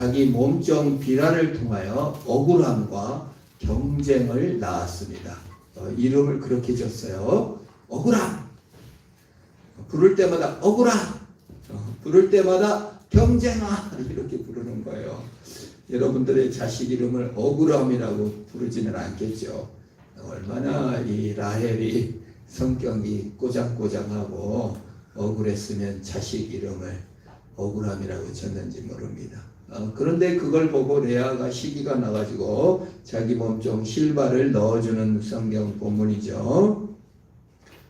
자기 몸종 비라를 통하여 억울함과 경쟁을 낳았습니다. 이름을 그렇게 졌어요. 억울함. 부를 때마다 억울함. 부를 때마다 경쟁아. 이렇게 부르는 거예요. 여러분들의 자식 이름을 억울함이라고 부르지는 않겠죠. 얼마나 이 라헬이 성격이 꼬장꼬장하고 억울했으면 자식 이름을 억울함이라고 졌는지 모릅니다. 그런데 그걸 보고 레아가 시기가 나가지고 자기 몸종 실바를 넣어주는 성경 본문이죠.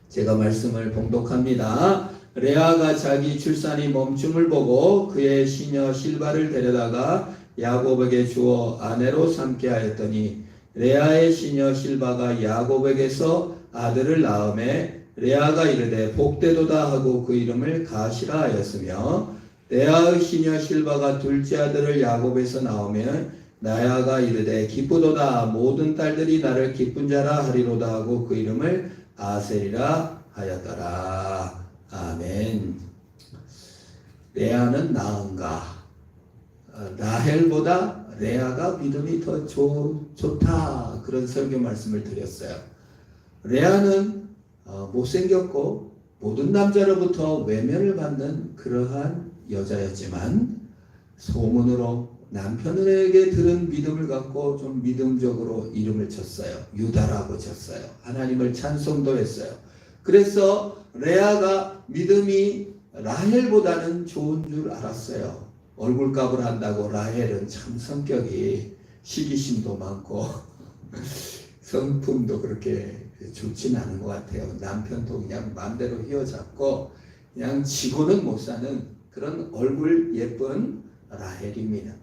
제가 말씀을 봉독합니다. 레아가 자기 출산이 멈춤을 보고 그의 시녀 실바를 데려다가 야곱에게 주어 아내로 삼게 하였더니 레아의 시녀 실바가 야곱에게서 아들을 낳음에 레아가 이르되 복되도다 하고 그 이름을 가시라 하였으며 레아의 시녀 실바가 둘째 아들을 야곱에서 낳으면 레아가 이르되 기쁘도다 모든 딸들이 나를 기쁜 자라 하리로다 하고 그 이름을 아셀이라 하였더라. 아멘. 레아는 나은가? 라헬보다 레아가 믿음이 더 좋다. 그런 설교 말씀을 드렸어요. 레아는 못생겼고 모든 남자로부터 외면을 받는 그러한 여자였지만 소문으로 남편에게 들은 믿음을 갖고 좀 믿음적으로 이름을 쳤어요. 유다라고 쳤어요. 하나님을 찬송도 했어요. 그래서 레아가 믿음이 라헬보다는 좋은 줄 알았어요. 얼굴값을 한다고 라헬은 참 성격이 시기심도 많고 성품도 그렇게 좋진 않은 것 같아요. 남편도 그냥 마음대로 휘어잡고 그냥 지고는 못 사는 그런 얼굴 예쁜 라헬입니다.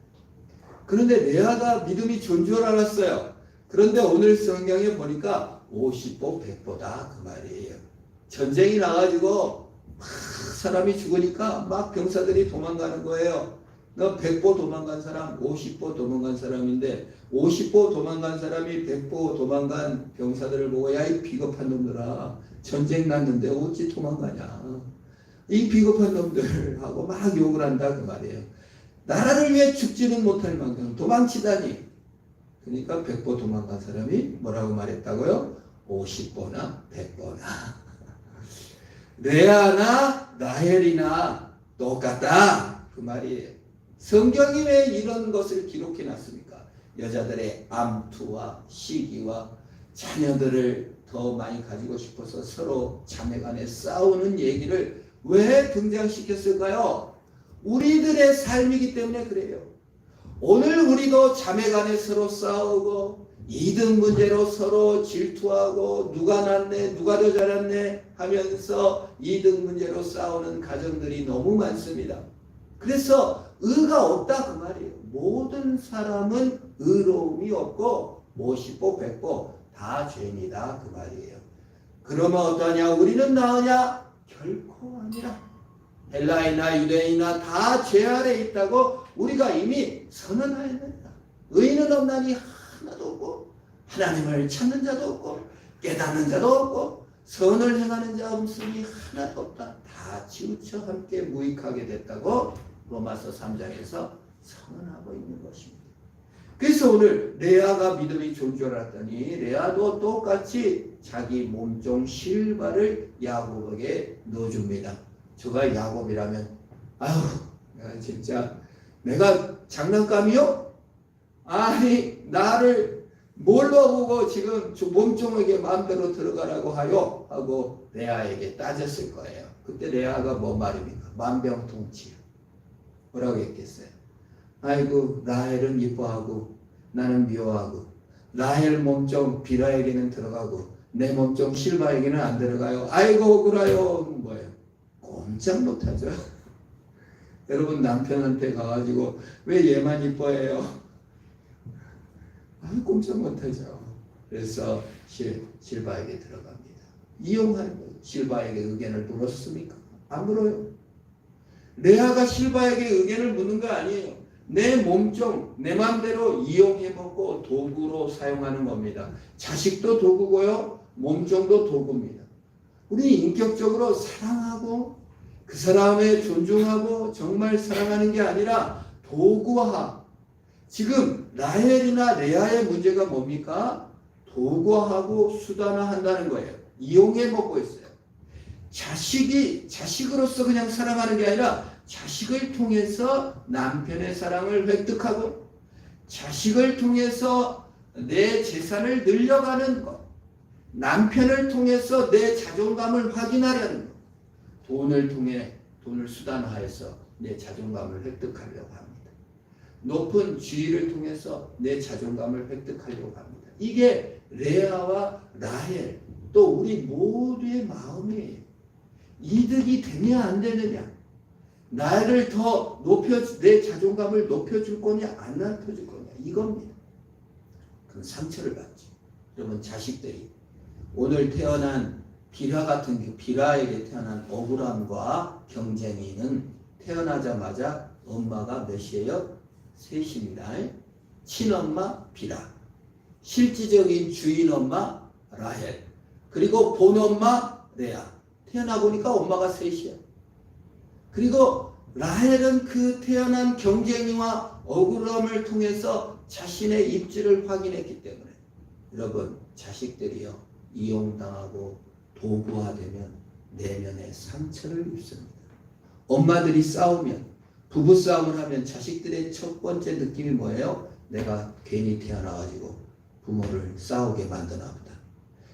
그런데 레아가 믿음이 좋은 줄 알았어요. 그런데 오늘 성경에 보니까 50보 100보다 그 말이에요. 전쟁이 나가지고 막 사람이 죽으니까 막 병사들이 도망가는 거예요. 100보 도망간 사람, 50보 도망간 사람인데 50보 도망간 사람이 100보 도망간 병사들을 보고 야 이 비겁한 놈들아 전쟁 났는데 어찌 도망가냐. 이 비겁한 놈들하고 막 욕을 한다 그 말이에요. 나라를 위해 죽지는 못할 만큼 도망치다니. 그러니까 100보 도망간 사람이 뭐라고 말했다고요? 50보나 100보나. 레아나 라헬이나 똑같다 그 말이에요. 성경이 왜 이런 것을 기록해 놨습니까? 여자들의 암투와 시기와 자녀들을 더 많이 가지고 싶어서 서로 자매간에 싸우는 얘기를 왜 등장시켰을까요? 우리들의 삶이기 때문에 그래요. 오늘 우리도 자매간에 서로 싸우고 이등 문제로 서로 질투하고 누가 낫네 누가 더 잘났네 하면서 이등 문제로 싸우는 가정들이 너무 많습니다. 그래서 의가 없다 그 말이에요. 모든 사람은 의로움이 없고 50보 100보 다 죄니다 그 말이에요. 그러면 어떠냐? 우리는 나으냐? 결코 아니라. 헬라이나 유대인이나 다 죄 아래 있다고 우리가 이미 선언하였느니라. 의인은 없나니 하나도 없고 하나님을 찾는 자도 없고 깨닫는 자도 없고 선을 행하는 자 없으니 하나도 없다. 다 치우쳐 함께 무익하게 됐다고 로마서 3장에서 선언하고 있는 것입니다. 그래서 오늘 레아가 믿음이 좋은 줄 알았더니 레아도 똑같이 자기 몸종 실바를 야곱에게 넣어줍니다. 저가 야곱이라면 아유 진짜 내가 장난감이요? 아니 나를 뭘로 보고 지금 몸종에게 마음대로 들어가라고 하요? 하고 레아에게 따졌을 거예요. 그때 레아가 뭐 말입니까? 만병통치. 뭐라고 했겠어요? 아이고 라헬은 이뻐하고 나는 미워하고 라헬 몸종 비라에게는 들어가고 내 몸종 실바에게는 안 들어가요. 아이고 억울해요. 뭐예요? 꼼짝 못하죠. 여러분 남편한테 가가지고 왜 얘만 이뻐해요? 아 꼼짝 못하죠. 그래서 실바에게 들어갑니다. 이용하는 거예요. 실바에게 의견을 물었습니까? 안 물어요. 레아가 실바에게 의견을 묻는 거 아니에요. 내 몸종 내 마음대로 이용해 먹고 도구로 사용하는 겁니다. 자식도 도구고요. 몸종도 도구입니다. 우리 인격적으로 사랑하고 그 사람을 존중하고 정말 사랑하는 게 아니라 도구화 지금 라헬이나 레아의 문제가 뭡니까? 도구하고 수단화한다는 거예요. 이용해 먹고 있어요. 자식으로서 그냥 살아가는 게 아니라 자식을 통해서 남편의 사랑을 획득하고 자식을 통해서 내 재산을 늘려가는 것, 남편을 통해서 내 자존감을 확인하려는 것, 돈을 통해 돈을 수단화해서 내 자존감을 획득하려고 합니다. 높은 지위를 통해서 내 자존감을 획득하려고 합니다. 이게 레아와 라헬 또 우리 모두의 마음이에요. 이득이 되냐 안 되느냐, 나를 더 내 자존감을 높여줄 거냐 안 높여줄 거냐, 이겁니다. 그럼 상처를 받지. 여러분, 자식들이 오늘 태어난 비라에게 태어난 억울함과 경쟁이는 태어나자마자 엄마가 몇이에요? 셋입니다. 친엄마 비라, 실질적인 주인 엄마 라헬, 그리고 본엄마 레아. 태어나 보니까 엄마가 셋이야. 그리고 라헬은 그 태어난 경쟁이와 억울함을 통해서 자신의 입지를 확인했기 때문에, 여러분, 자식들이요, 이용당하고 도구화되면 내면에 상처를 입습니다. 엄마들이 싸우면, 부부싸움을 하면 자식들의 첫 번째 느낌이 뭐예요? 내가 괜히 태어나가지고 부모를 싸우게 만드나 보다.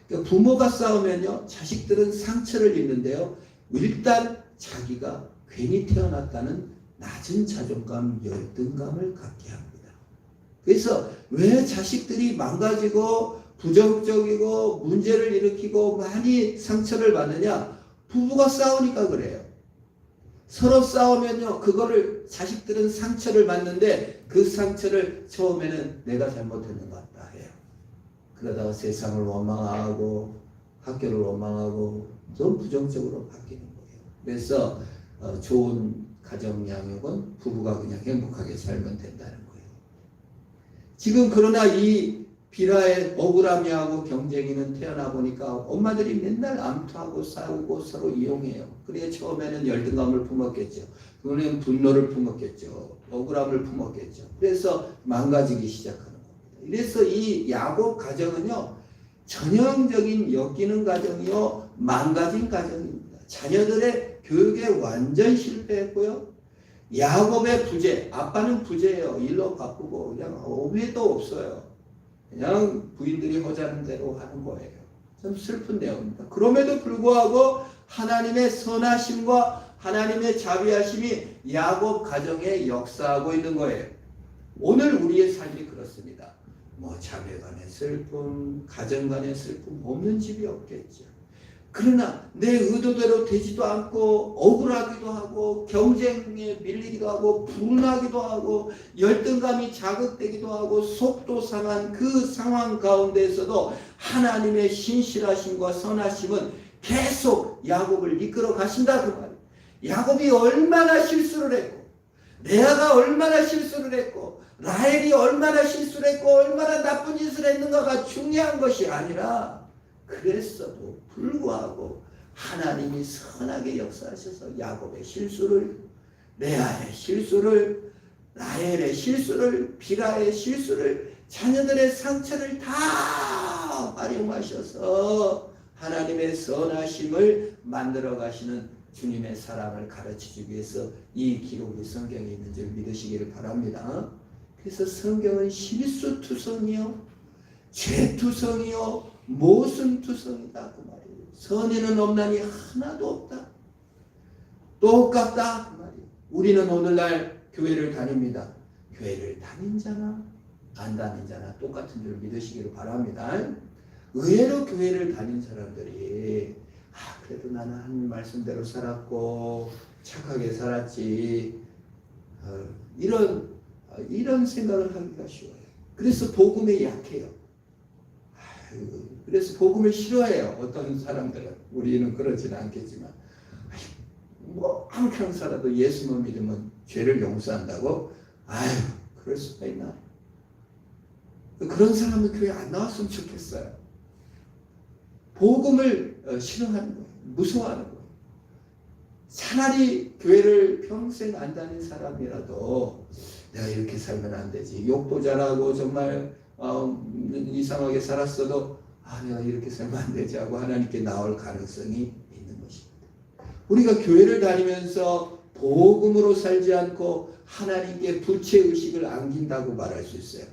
그러니까 부모가 싸우면요, 자식들은 상처를 입는데요, 일단 자기가 괜히 태어났다는 낮은 자존감, 열등감을 갖게 합니다. 그래서 왜 자식들이 망가지고 부정적이고 문제를 일으키고 많이 상처를 받느냐? 부부가 싸우니까 그래요. 서로 싸우면요, 그거를 자식들은 상처를 받는데 그 상처를 처음에는 내가 잘못했는 것 같다 해요. 그러다가 세상을 원망하고 학교를 원망하고 좀 부정적으로 바뀌는 거예요. 그래서 좋은 가정 양육은 부부가 그냥 행복하게 살면 된다는 거예요. 지금 그러나 이 비라의 억울함이하고 경쟁이는 태어나 보니까 엄마들이 맨날 암투하고 싸우고 서로 이용해요. 그래 처음에는 열등감을 품었겠죠. 그러면 분노를 품었겠죠. 억울함을 품었겠죠. 그래서 망가지기 시작하는 겁니다. 그래서 이 야곱 가정은요, 전형적인 엮이는 가정이요, 망가진 가정입니다. 자녀들의 교육에 완전 실패했고요. 야곱의 부재, 아빠는 부재예요. 일로 바쁘고 그냥 어휘도 없어요. 그냥 부인들이 하자는 대로 하는 거예요. 좀 슬픈 내용입니다. 그럼에도 불구하고 하나님의 선하심과 하나님의 자비하심이 야곱 가정에 역사하고 있는 거예요. 오늘 우리의 삶이 그렇습니다. 뭐 자매 간의 슬픔, 가정 간의 슬픔 없는 집이 없겠죠. 그러나 내 의도대로 되지도 않고 억울하기도 하고 경쟁에 밀리기도 하고 불운하기도 하고 열등감이 자극되기도 하고 속도 상한 그 상황 가운데에서도 하나님의 신실하심과 선하심은 계속 야곱을 이끌어 가신다 그 말이에요. 야곱이 얼마나 실수를 했고 레아가 얼마나 실수를 했고 라헬이 얼마나 실수를 했고 얼마나 나쁜 짓을 했는가가 중요한 것이 아니라, 그랬어도 불구하고 하나님이 선하게 역사하셔서 야곱의 실수를, 레아의 실수를, 라헬의 실수를, 비라의 실수를, 자녀들의 상처를 다 활용하셔서 하나님의 선하심을 만들어 가시는 주님의 사랑을 가르치기 위해서 이 기록이 성경에 있는 줄 믿으시기를 바랍니다. 그래서 성경은 실수투성이요, 죄투성이요, 모순투성이다 그 말이에요. 선에는 없나니 하나도 없다. 똑같다 그 말이에요. 우리는 오늘날 교회를 다닙니다. 교회를 다닌 자나 안 다닌 자나 똑같은 줄 믿으시기를 바랍니다. 의외로 교회를 다닌 사람들이 그래도 나는 한 말씀대로 살았고 착하게 살았지, 이런 생각을 하기가 쉬워요. 그래서 복음에 약해요. 그래서 복음을 싫어해요. 어떤 사람들은. 우리는 그렇지는 않겠지만, 뭐 한평 살아도 예수만 믿으면 죄를 용서한다고? 그럴 수가 있나? 그런 사람은 교회 안 나왔으면 좋겠어요. 복음을 싫어하는 거예요. 무서워하는 거예요. 차라리 교회를 평생 안 다닌 사람이라도 내가 이렇게 살면 안 되지. 욕도 잘하고 정말 이상하게 살았어도 내가 이렇게 살면 안 되지 하고 하나님께 나올 가능성이 있는 것입니다. 우리가 교회를 다니면서 복음으로 살지 않고 하나님께 부채의식을 안긴다고 말할 수 있어요.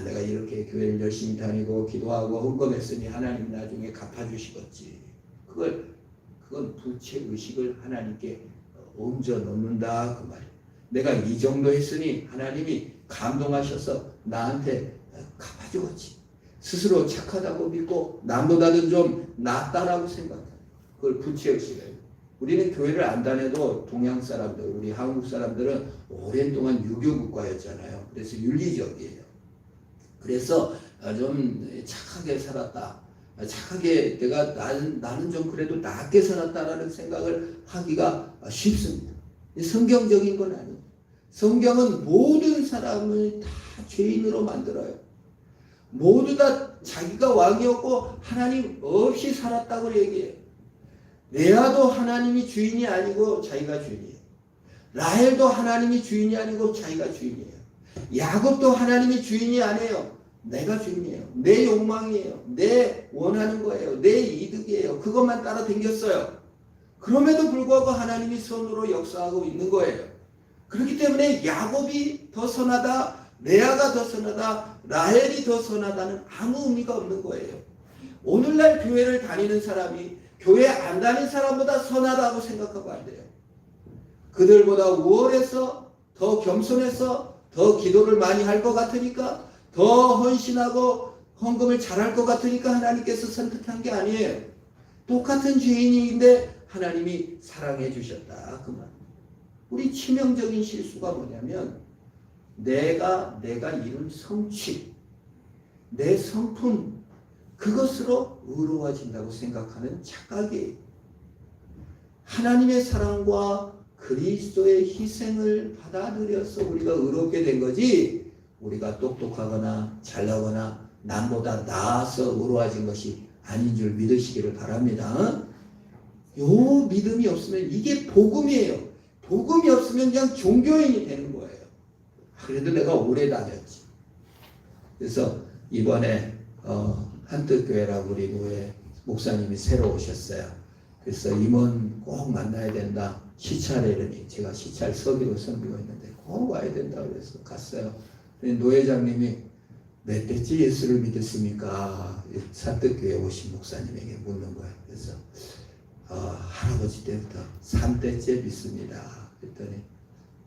내가 이렇게 교회를 열심히 다니고 기도하고 헌금했으니 하나님 나중에 갚아주시겠지. 그건 부채의식을 하나님께 얹어 놓는다 그 말이에요. 내가 이 정도 했으니 하나님이 감동하셔서 나한테 갚아주겠지. 스스로 착하다고 믿고 남보다는 좀 낫다라고 생각해요. 그걸 부채의식이에요. 우리는 교회를 안 다녀도 동양 사람들, 우리 한국 사람들은 오랜 동안 유교 국가였잖아요. 그래서 윤리적이에요. 그래서 좀 착하게 살았다. 착하게 나는 좀 그래도 낫게 살았다라는 생각을 하기가 쉽습니다. 성경적인 건 아니에요. 성경은 모든 사람을 다 죄인으로 만들어요. 모두 다 자기가 왕이었고 하나님 없이 살았다고 얘기해요. 레아도 하나님이 주인이 아니고 자기가 주인이에요. 라헬도 하나님이 주인이 아니고 자기가 주인이에요. 야곱도 하나님이 주인이 아니에요. 내가 주인이에요. 내 욕망이에요. 내 원하는 거예요. 내 이득이에요. 그것만 따라 댕겼어요. 그럼에도 불구하고 하나님이 선으로 역사하고 있는 거예요. 그렇기 때문에 야곱이 더 선하다, 레아가 더 선하다, 라헬이 더 선하다는 아무 의미가 없는 거예요. 오늘날 교회를 다니는 사람이 교회 안 다닌 사람보다 선하다고 생각하면 안 돼요. 그들보다 우월해서 더 겸손해서 더 기도를 많이 할 것 같으니까 더 헌신하고 헌금을 잘할 것 같으니까 하나님께서 선택한 게 아니에요. 똑같은 죄인인데 하나님이 사랑해 주셨다 그 말. 우리 치명적인 실수가 뭐냐면 내가 이룬 성취, 내 성품 그것으로 의로워진다고 생각하는 착각이에요. 하나님의 사랑과 그리스도의 희생을 받아들여서 우리가 의롭게 된 거지 우리가 똑똑하거나 잘나거나 남보다 나아서 의로워진 것이 아닌 줄 믿으시기를 바랍니다. 요 믿음이 없으면 이게 복음이에요. 복음이 없으면 그냥 종교인이 되는 거예요. 그래도 내가 오래 다녔지. 그래서 이번에 한뜻교회라고 우리 교회 목사님이 새로 오셨어요. 그래서 임원 꼭 만나야 된다. 시찰에 이르니 제가 시찰 섬기고 있는데 꼭 와야 된다 그래서 갔어요. 노 회장님이 몇 대째 예수를 믿었습니까? 산뜻교회 오신 목사님에게 묻는 거예요. 그래서 할아버지 때부터 3대째 믿습니다. 그랬더니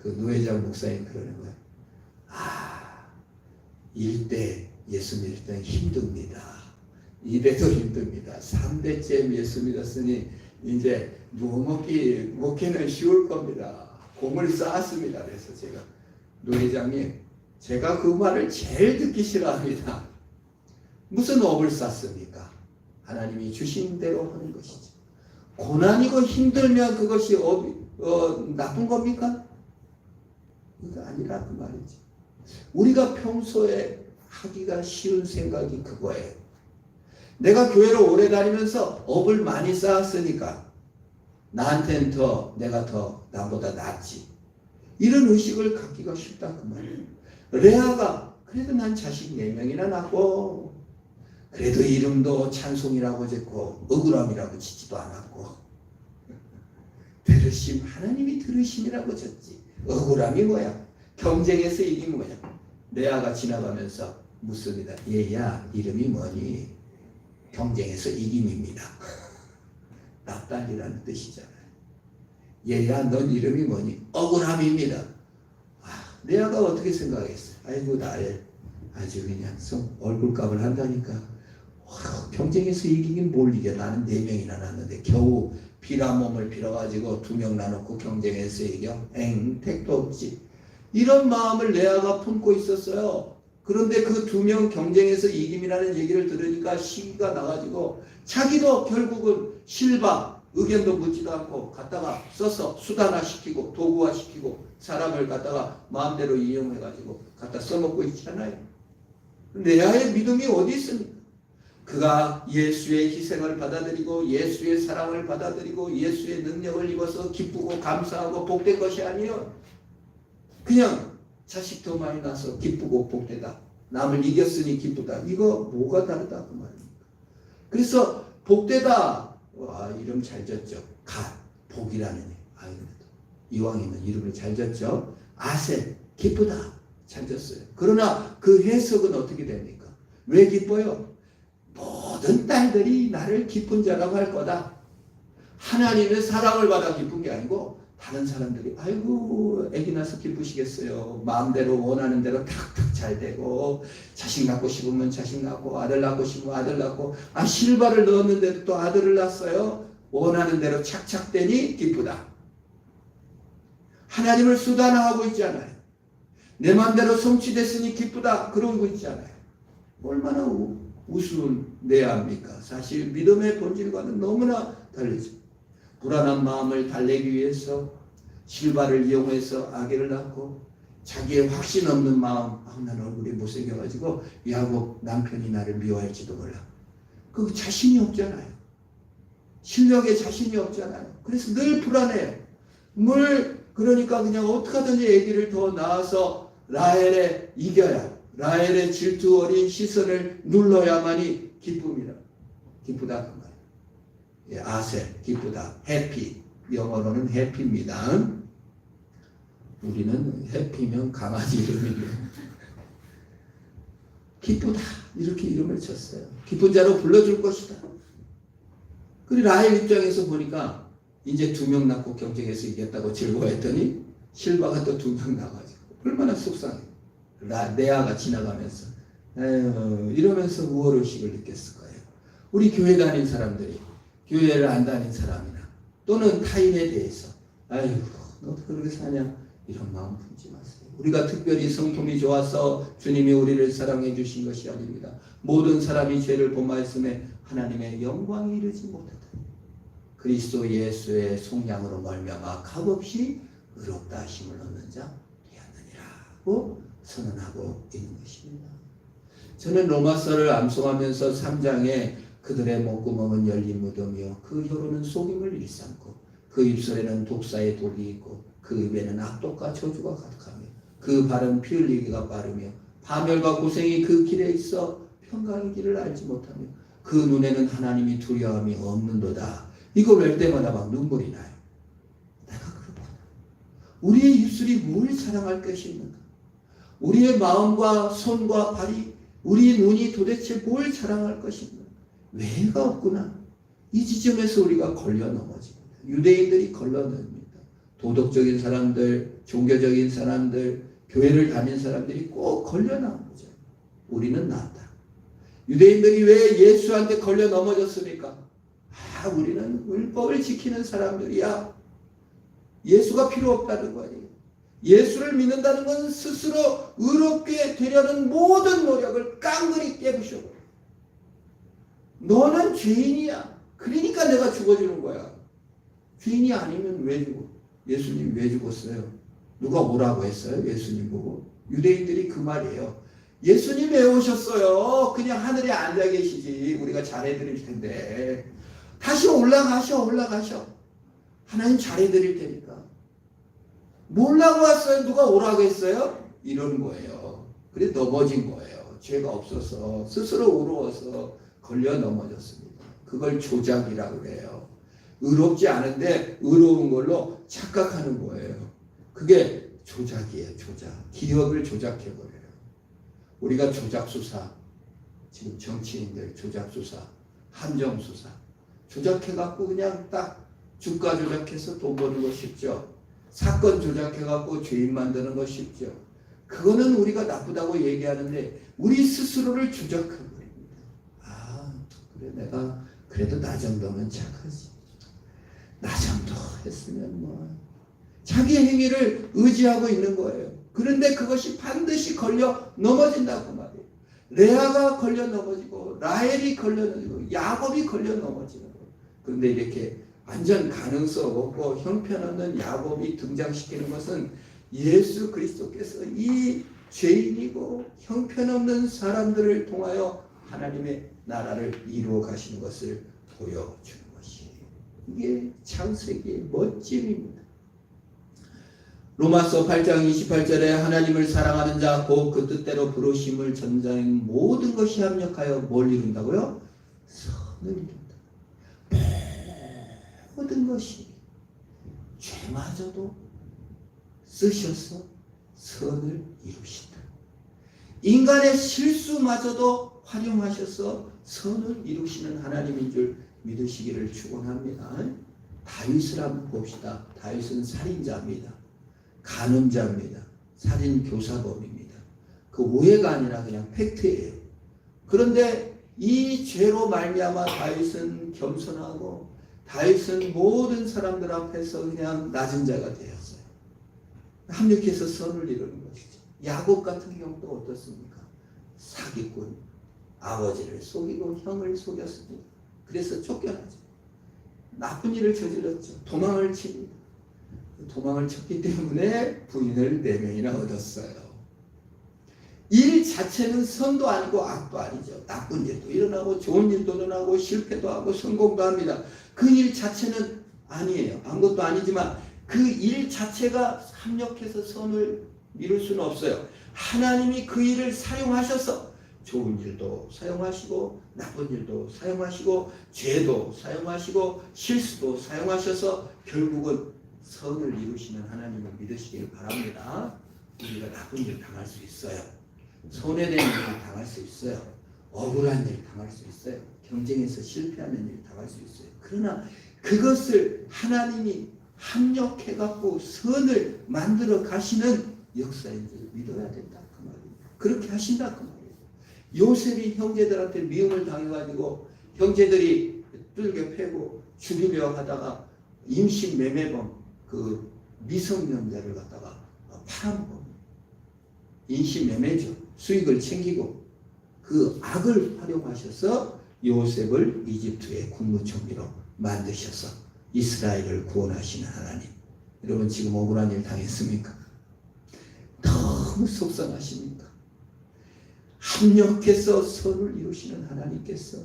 그 노 회장 목사님 그러는 거예요. 1대 예수 믿을 때는 힘듭니다. 2대도 힘듭니다. 3대째 예수 믿었으니 이제 목회는 쉬울 겁니다. 공을 쌓았습니다. 그래서 제가 노 회장님 제가 그 말을 제일 듣기 싫어합니다. 무슨 업을 쌓습니까? 하나님이 주신 대로 하는 것이죠. 고난이고 힘들면 그것이 나쁜 겁니까? 그게 아니라 그 말이지. 우리가 평소에 하기가 쉬운 생각이 그거예요. 내가 교회를 오래 다니면서 업을 많이 쌓았으니까 나한테는 내가 더 남보다 낫지. 이런 의식을 갖기가 쉽다 그 말이에요. 레아가 그래도 난 자식 4명이나 낳고 그래도 이름도 찬송이라고 짓고 억울함이라고 짓지도 않았고 들으심 하나님이 들으심이라고 졌지. 억울함이 뭐야? 경쟁에서 이긴 뭐야? 레아가 지나가면서 묻습니다. 얘야 이름이 뭐니? 경쟁에서 이김입니다. 납달이라는 뜻이잖아요. 얘야 넌 이름이 뭐니? 억울함입니다. 레아가 어떻게 생각했어요? 아이고 나를 아주 그냥 얼굴값을 한다니까. 경쟁에서 이기긴 뭘 이겨. 나는 4명이나 낳았는데 겨우 비라 몸을 빌어가지고 2명 나놓고 경쟁에서 이겨? 택도 없지. 이런 마음을 레아가 품고 있었어요. 그런데 그 2명 경쟁에서 이김이라는 얘기를 들으니까 시기가 나가지고 자기도 결국은 실바 의견도 묻지도 않고 갖다가 써서 수단화 시키고 도구화 시키고 사람을 갖다가 마음대로 이용해가지고 갖다 써먹고 있잖아요. 레아의 믿음이 어디 있습니까? 그가 예수의 희생을 받아들이고 예수의 사랑을 받아들이고 예수의 능력을 입어서 기쁘고 감사하고 복된 것이 아니에요. 그냥 자식 더 많이 낳아서 기쁘고 복되다. 남을 이겼으니 기쁘다. 이거 뭐가 다르다 그 말입니다. 그래서 복되다. 와, 이름 잘 졌죠. 갓, 복이라는 애. 그래도 이왕이면 이름을 잘 졌죠. 아셋, 기쁘다. 잘 졌어요. 그러나 그 해석은 어떻게 됩니까? 왜 기뻐요? 모든 딸들이 나를 기쁜 자라고 할 거다. 하나님의 사랑을 받아 기쁜 게 아니고 다른 사람들이 아이고 애기 낳아서 기쁘시겠어요. 마음대로 원하는 대로 탁탁 잘 되고 자식 낳고 싶으면 자식 낳고 아들 낳고 싶으면 아들 낳고 실바를 넣었는데도 또 아들을 낳았어요. 원하는 대로 착착 되니 기쁘다. 하나님을 수단화하고 있잖아요. 내 마음대로 성취됐으니 기쁘다. 그러고 있잖아요. 얼마나 우스운 내야입니까? 사실 믿음의 본질과는 너무나 다르죠. 불안한 마음을 달래기 위해서 실바를 이용해서 아기를 낳고 자기의 확신 없는 마음, 나는 얼굴이 못생겨가지고 야곱 남편이 나를 미워할지도 몰라. 그 자신이 없잖아요. 실력에 자신이 없잖아요. 그래서 늘 불안해요. 그러니까 그냥 어떻게 하든지 아기를 더 낳아서 라헬에 이겨야, 라헬의 질투 어린 시선을 눌러야만이 기쁨이라. 기쁘다 그 말이에요. 예, 아셀, 기쁘다, 해피. 영어로는 해피입니다. 우리는 해피면 강아지 이름이에요. 기쁘다 이렇게 이름을 쳤어요. 기쁜 자로 불러줄 것이다. 그리고 라헬 입장에서 보니까 이제 2명 낳고 경쟁해서 이겼다고 즐거워했더니 실바가 또 2명 나가지고 얼마나 속상해. 레아가 지나가면서 이러면서 우월의식을 느꼈을 거예요. 우리 교회 다닌 사람들이 교회를 안 다닌 사람이나 또는 타인에 대해서 아이고 너 그렇게 사냐 이런 마음 품지 마세요. 우리가 특별히 성품이 좋아서 주님이 우리를 사랑해 주신 것이 아닙니다. 모든 사람이 죄를 범하였음에 하나님의 영광이 이르지 못하다. 그리스도 예수의 속량으로 말미암아 값없이 의롭다 하심을 얻는 자 되었느니라고 선언하고 있는 것입니다. 저는 로마서를 암송하면서 3장에 그들의 목구멍은 열린 무덤이요 그 혀로는 속임을 일삼고 그 입술에는 독사의 독이 있고 그 입에는 악독과 저주가 가득하며 그 발은 피 흘리기가 빠르며 파멸과 고생이 그 길에 있어 평강의 길을 알지 못하며 그 눈에는 하나님이 두려움이 없는도다. 이거 뵐 때마다 막 눈물이 나요. 내가 그렇구나. 우리의 입술이 뭘 자랑할 것이 있는가? 우리의 마음과 손과 발이 우리 눈이 도대체 뭘 자랑할 것이 있는가? 왜가 없구나. 이 지점에서 우리가 걸려 넘어집니다. 유대인들이 걸려 넘습니다. 도덕적인 사람들, 종교적인 사람들, 교회를 다닌 사람들이 꼭 걸려 넘어져요. 우리는 낫다. 유대인들이 왜 예수한테 걸려 넘어졌습니까? 우리는 율법을 지키는 사람들이야. 예수가 필요 없다는 거예요. 예수를 믿는다는 건 스스로 의롭게 되려는 모든 노력을 깡그리 깨부셔. 너는 죄인이야. 그러니까 내가 죽어주는 거야. 죄인이 아니면 왜 죽어? 예수님 왜 죽었어요? 누가 오라고 했어요? 예수님 보고. 유대인들이 그 말이에요. 예수님 왜 오셨어요? 그냥 하늘에 앉아 계시지. 우리가 잘해드릴 텐데. 다시 올라가셔. 하나님 잘해드릴 테니까. 뭐라고 왔어요? 누가 오라고 했어요? 이런 거예요. 그래 넘어진 거예요. 죄가 없어서 스스로 의로워서 걸려 넘어졌습니다. 그걸 조작이라고 그래요. 의롭지 않은데 의로운 걸로 착각하는 거예요. 그게 조작이에요. 조작. 기억을 조작해버려요. 우리가 조작수사, 지금 정치인들 조작수사, 함정수사 조작해갖고 그냥 딱 주가 조작해서 돈 버는 거 쉽죠. 사건 조작해갖고 죄인 만드는 거 쉽죠. 그거는 우리가 나쁘다고 얘기하는데 우리 스스로를 조작해버립니다. 그래 내가 그래도 나 정도면 착하지. 나 정도 했으면 뭐. 자기 행위를 의지하고 있는 거예요. 그런데 그것이 반드시 걸려 넘어진다고 말이에요. 레아가 걸려 넘어지고 라헬이 걸려 넘어지고 야곱이 걸려 넘어지는 거예요. 그런데 이렇게 완전 가능성 없고 형편없는 야곱이 등장시키는 것은 예수 그리스도께서 이 죄인이고 형편없는 사람들을 통하여 하나님의 나라를 이루어 가시는 것을 보여주는 것이 이게 창세기의 멋짐입니다. 로마서 8장 28절에 하나님을 사랑하는 자 곧 그 뜻대로 부르심을 전자인 모든 것이 합력하여 뭘 이룬다고요? 선을 이룬다. 모든 것이 죄마저도 쓰셔서 선을 이루신다. 인간의 실수마저도 활용하셔서 선을 이루시는 하나님인 줄 믿으시기를 축원합니다. 다윗을 한번 봅시다. 다윗은 살인자입니다. 간음자입니다. 살인 교사범입니다. 그 오해가 아니라 그냥 팩트예요. 그런데 이 죄로 말미암아 다윗은 겸손하고 다윗은 모든 사람들 앞에서 그냥 낮은 자가 되었어요. 합력해서 선을 이루는 것이죠. 야곱 같은 경우도 어떻습니까? 사기꾼, 아버지를 속이고 형을 속였습니다. 그래서 쫓겨나죠. 나쁜 일을 저질렀죠. 도망을 칩니다. 도망을 쳤기 때문에 부인을 4명이나 얻었어요. 일 자체는 선도 아니고 악도 아니죠. 나쁜 일도 일어나고 좋은 일도 일어나고 실패도 하고 성공도 합니다. 그 일 자체는 아니에요. 아무것도 아니지만 그 일 자체가 합력해서 선을 이룰 수는 없어요. 하나님이 그 일을 사용하셔서 좋은 일도 사용하시고 나쁜 일도 사용하시고 죄도 사용하시고 실수도 사용하셔서 결국은 선을 이루시는 하나님을 믿으시길 바랍니다. 우리가 나쁜 일 당할 수 있어요. 손해되는 일을 당할 수 있어요. 억울한 일 당할 수 있어요. 경쟁에서 실패하는 일 당할 수 있어요. 그러나 그것을 하나님이 합력해갖고 선을 만들어 가시는 역사인 줄 믿어야 된다 그 말이에요. 그렇게 하신다 그 말이에요. 요셉이 형제들한테 미움을 당해가지고 형제들이 뚫게 패고 죽이려 하다가 임신 매매범 그 미성년자를 갖다가 팔아먹어. 임신 매매죠. 수익을 챙기고 그 악을 활용하셔서 요셉을 이집트의 국무총리로 만드셔서 이스라엘을 구원하시는 하나님. 여러분 지금 억울한 일 당했습니까? 너무 속상하십니까? 합력해서 선을 이루시는 하나님께서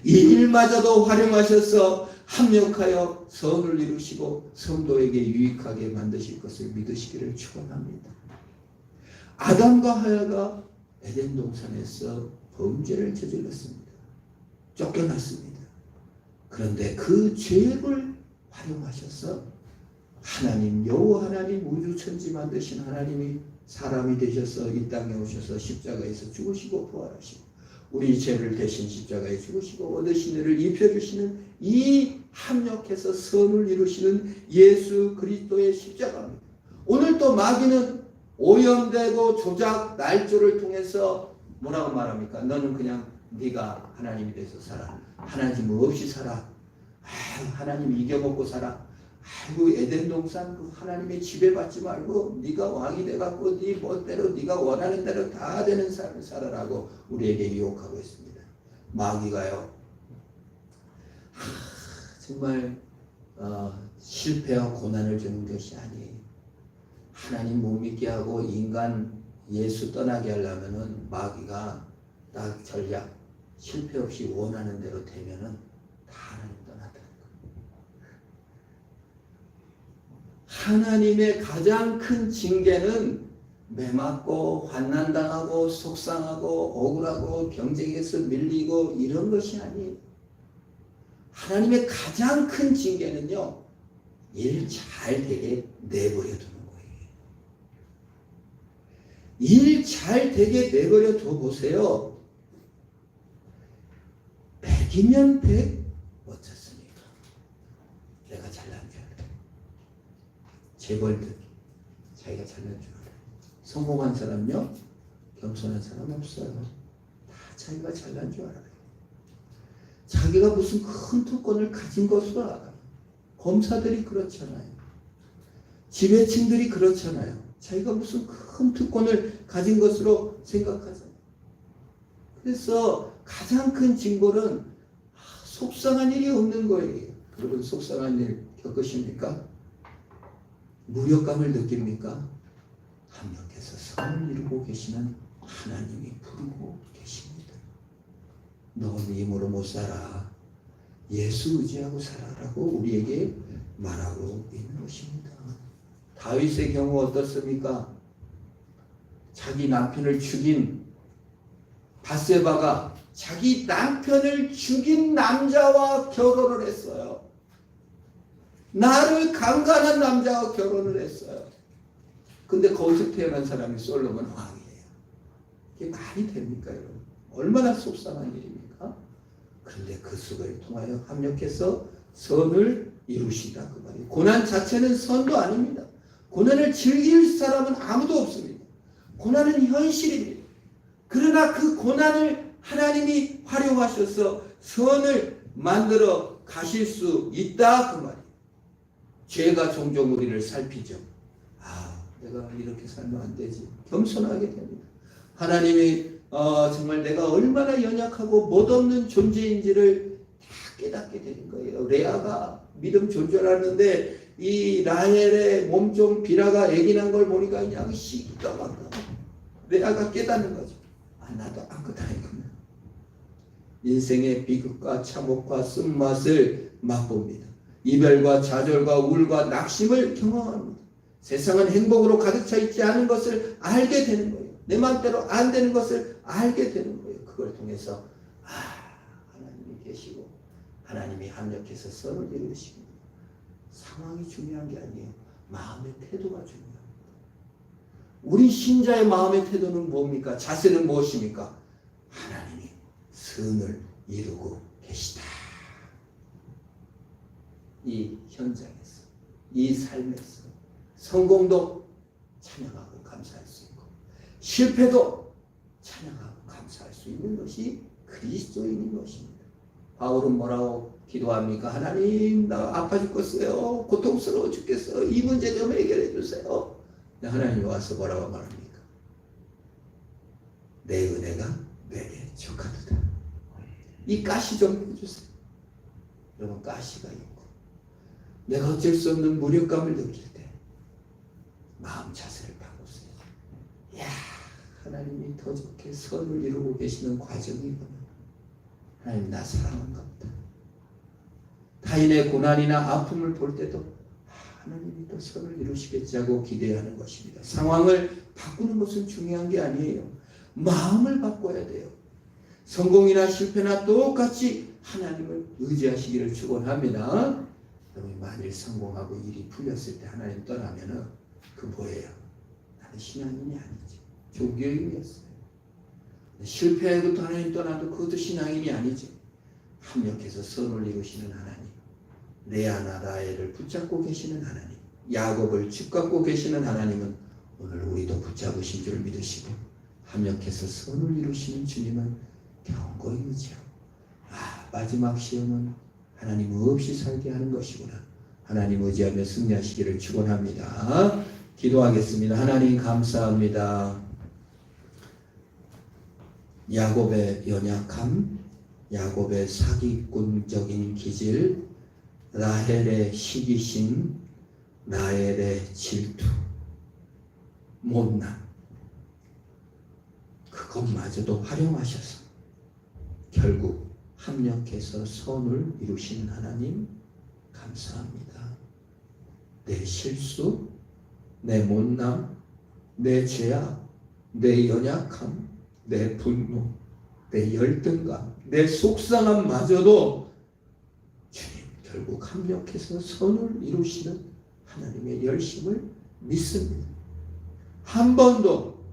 이 일마저도 활용하셔서 합력하여 선을 이루시고 성도에게 유익하게 만드실 것을 믿으시기를 축원합니다. 아담과 하와가 에덴 동산에서 범죄를 저질렀습니다. 쫓겨났습니다. 그런데 그 죄를 활용하셔서 하나님 여호와 하나님 우주천지 만드신 하나님이 사람이 되셔서 이 땅에 오셔서 십자가에서 죽으시고 부활하시고 우리 죄를 대신 십자가에 죽으시고 얻으신 의를 입혀주시는 이 합력해서 선을 이루시는 예수 그리스도의 십자가입니다. 오늘 또 마귀는 오염되고 조작 날조를 통해서 뭐라고 말합니까? 너는 그냥 네가 하나님이 돼서 살아. 하나님 없이 살아. 하나님 이겨먹고 살아. 아이고 에덴 동산 그 하나님의 지배받지 말고 네가 왕이 돼갖고 네 멋대로 네가 원하는 대로 다 되는 삶을 살아라고 우리에게 유혹하고 있습니다. 마귀가요. 정말 실패와 고난을 주는 것이 아니에요. 하나님 못 믿게 하고 인간 예수 떠나게 하려면은 마귀가 딱 전략 실패 없이 원하는 대로 되면은 다 하나님 떠났다는 거예요. 하나님의 가장 큰 징계는 매맞고 환난당하고 속상하고 억울하고 경쟁에서 밀리고 이런 것이 아니에요. 하나님의 가장 큰 징계는요, 일 잘 되게 내버려 두는 거예요. 일 잘 되게 내버려 둬 보세요. 100이면 100 어떻습니까? 내가 잘난 줄 알아요. 재벌들 자기가 잘난 줄 알아요. 성공한 사람요, 겸손한 사람 없어요. 다 자기가 잘난 줄 알아요. 자기가 무슨 큰 특권을 가진 것으로 알아요. 검사들이 그렇잖아요. 지배층들이 그렇잖아요. 자기가 무슨 큰 특권을 가진 것으로 생각하잖아요. 그래서 가장 큰 징벌은 속상한 일이 없는 거예요. 여러분 속상한 일 겪으십니까? 무력감을 느낍니까? 합력해서 선을 이루고 계시는 하나님이 부르고 계십니다. 너 네 힘으로 못 살아. 예수 의지하고 살아라고 우리에게 말하고 있는 것입니다. 다윗의 경우 어떻습니까? 자기 남편을 죽인 밧세바가 자기 남편을 죽인 남자와 결혼을 했어요. 나를 강간한 남자와 결혼을 했어요. 근데 거기서 태어난 사람이 솔로몬 왕이에요. 이게 말이 됩니까, 여러분? 얼마나 속상한 일입니까? 그런데 그 수고를 통하여 합력해서 선을 이루신다 그 말이에요. 고난 자체는 선도 아닙니다. 고난을 즐길 사람은 아무도 없습니다. 고난은 현실입니다. 그러나 그 고난을 하나님이 활용하셔서 선을 만들어 가실 수 있다 그 말이에요. 죄가 종종 우리를 살피죠. 내가 이렇게 살면 안 되지. 겸손하게 됩니다. 하나님이 정말 내가 얼마나 연약하고 못없는 존재인지를 다 깨닫게 되는 거예요. 레아가 믿음 존재하는데 이 라헬의 몸종 비라가 애기 난 걸 보니까 그냥 시기가 막 레아가 깨닫는 거죠. 나도 아무것도 아니구나. 인생의 비극과 참혹과 쓴맛을 맛봅니다. 이별과 좌절과 우울과 낙심을 경험합니다. 세상은 행복으로 가득 차 있지 않은 것을 알게 되는 거예요. 내 마음대로 안 되는 것을 알게 되는 거예요. 그걸 통해서 하나님이 계시고 하나님이 합력해서 선을 이루십니다. 상황이 중요한 게 아니에요. 마음의 태도가 중요합니다. 우리 신자의 마음의 태도는 뭡니까? 자세는 무엇입니까? 하나님이 선을 이루고 계시다. 이 현장에서, 이 삶에서 성공도 찬양하고 감사할 수 있고 실패도 찬양하고 감사할 수 있는 것이 그리스도인인 것입니다. 바울은 뭐라고 기도합니까? 하나님, 나 아파 죽겠어요. 고통스러워 죽겠어요. 이 문제 좀 해결해 주세요. 하나님이 와서 뭐라고 말합니까? 내 은혜가 내게 족하도다. 이 가시 좀 해주세요. 여러분, 가시가 있고 내가 어쩔 수 없는 무력감을 느낄 때 마음 자세를 바꾸세요. 이야, 하나님이 더 좋게 선을 이루고 계시는 과정이구나. 하나님, 나 사랑한가 보다. 타인의 고난이나 아픔을 볼 때도 하나님이 또 선을 이루시겠지 하고 기대하는 것입니다. 상황을 바꾸는 것은 중요한 게 아니에요. 마음을 바꿔야 돼요. 성공이나 실패나 똑같이 하나님을 의지하시기를 축원합니다. 여러분, 만일 성공하고 일이 풀렸을 때 하나님 떠나면은 그 뭐예요? 나는 신앙인이 아니지. 종교인이었어요. 실패하고 하나님 떠나도 그것도 신앙인이 아니지. 합력해서 선을 이루시는 하나님, 레아나 라헬을 붙잡고 계시는 하나님, 야곱을 쥐잡고 계시는 하나님은 오늘 우리도 붙잡으신 줄 믿으시고 합력해서 선을 이루시는 주님은 견고히 의지하고 마지막 시험은 하나님 없이 살게 하는 것이구나. 하나님 의지하며 승리하시기를 축원합니다. 기도하겠습니다. 하나님 감사합니다. 야곱의 연약함, 야곱의 사기꾼적인 기질, 라헬의 시기심, 라헬의 질투, 못남, 그것마저도 활용하셔서 결국 합력해서 선을 이루시는 하나님 감사합니다. 내 실수, 내 못남, 내 죄악, 내 연약함, 내 분노, 내 열등감, 내 속상함마저도 주님 결국 합력해서 선을 이루시는 하나님의 열심을 믿습니다. 한 번도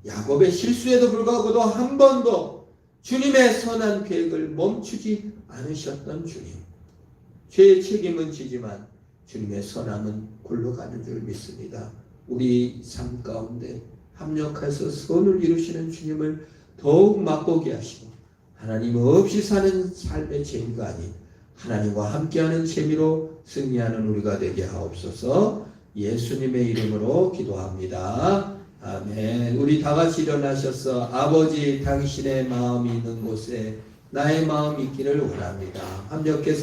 야곱의 실수에도 불구하고도 한 번도 주님의 선한 계획을 멈추지 않으셨던 주님. 죄의 책임은 지지만 주님의 선함은 굴러가는 줄 믿습니다. 우리 삶 가운데 합력해서 선을 이루시는 주님을 더욱 맛보게 하시고 하나님 없이 사는 삶의 재미가 아닌 하나님과 함께하는 재미로 승리하는 우리가 되게 하옵소서. 예수님의 이름으로 기도합니다. 아멘. 우리 다 같이 일어나셔서 아버지 당신의 마음이 있는 곳에 나의 마음이 있기를 원합니다. 합력해서